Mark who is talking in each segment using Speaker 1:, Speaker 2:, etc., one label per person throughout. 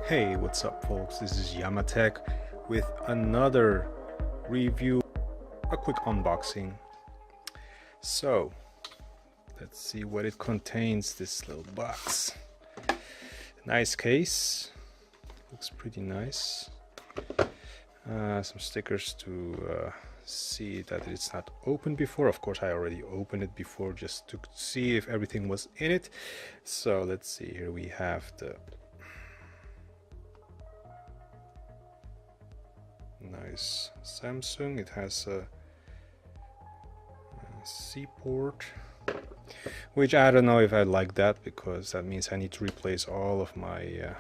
Speaker 1: Hey, what's up folks? This is Yamatech with another review, a quick unboxing. So, let's see what it contains, this little box. Nice case, looks pretty nice. Some stickers to see that it's not opened before. Of course, I already opened it before just to see if everything was in it. So let's see, here we have the nice Samsung. It has a C port, which I don't know if I like that, because that means I need to replace all of my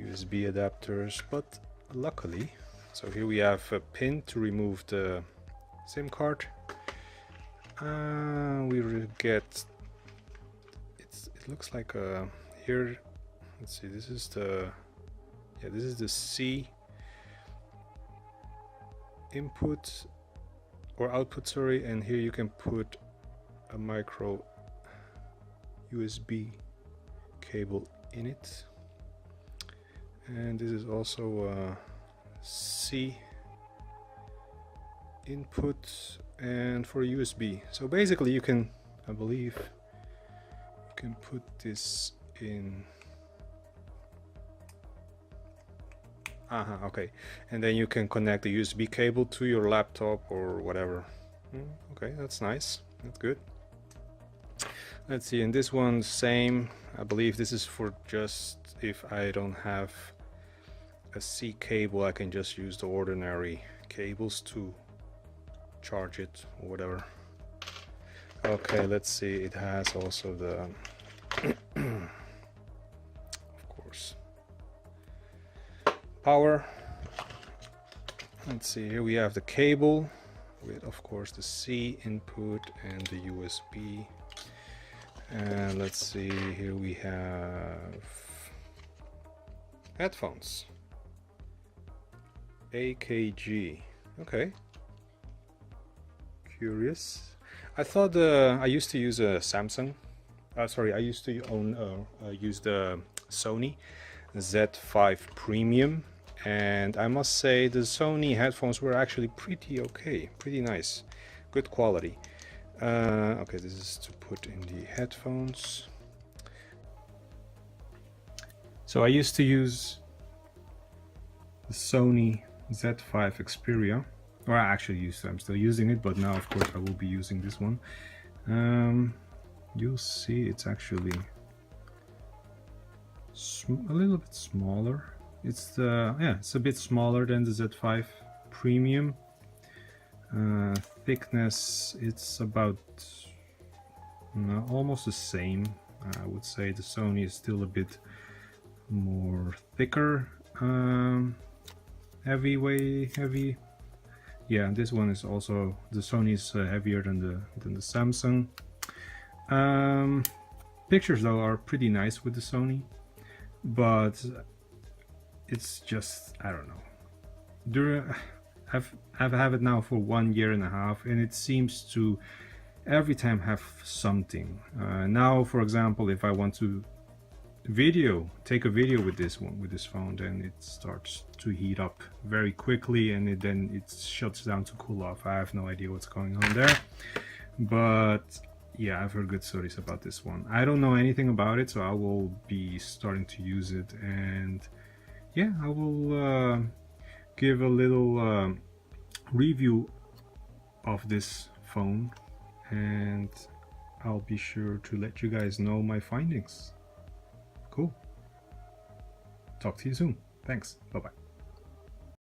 Speaker 1: USB adapters, but luckily, so here we have a pin to remove the SIM card. We get it looks like here, let's see, this is the C input or output, sorry, and here you can put a micro USB cable in it, and this is also a C input and for USB. So basically you can, I believe you can put this in. Okay, and then you can connect the USB cable to your laptop or whatever. Okay, that's nice, that's good. Let's see, in this one, same. I believe this is for just if I don't have a C cable, I can just use the ordinary cables to charge it or whatever. Okay, let's see, it has also the power. Let's see, here we have the cable with, of course, the C input and the USB. And let's see, here we have headphones, AKG. Okay, curious. I thought I used to use a Samsung. Sorry, I used to use the Sony Z5 Premium, and I must say the Sony headphones were actually pretty okay, pretty nice, good quality. Okay, this is to put in the headphones. So I used to use the Sony Z5 Xperia, or I actually used to, I'm still using it, but now of course I will be using this one. You'll see it's actually a little bit smaller. It's it's a bit smaller than the Z5 Premium. Thickness, it's about almost the same. I would say the Sony is still a bit more thicker, heavy. Yeah, this one is also, the Sony is heavier than the Samsung. Pictures though are pretty nice with the Sony, but it's just, I don't know. I've had it now for 1.5 years, and it seems to every time have something. Now, for example, if I want to take a video with this phone, then it starts to heat up very quickly, and then it shuts down to cool off. I have no idea what's going on there, but yeah, I've heard good stories about this one. I don't know anything about it, so I will be starting to use it, and yeah, I will give a little review of this phone, and I'll be sure to let you guys know my findings. Cool. Talk to you soon. Thanks. Bye-bye.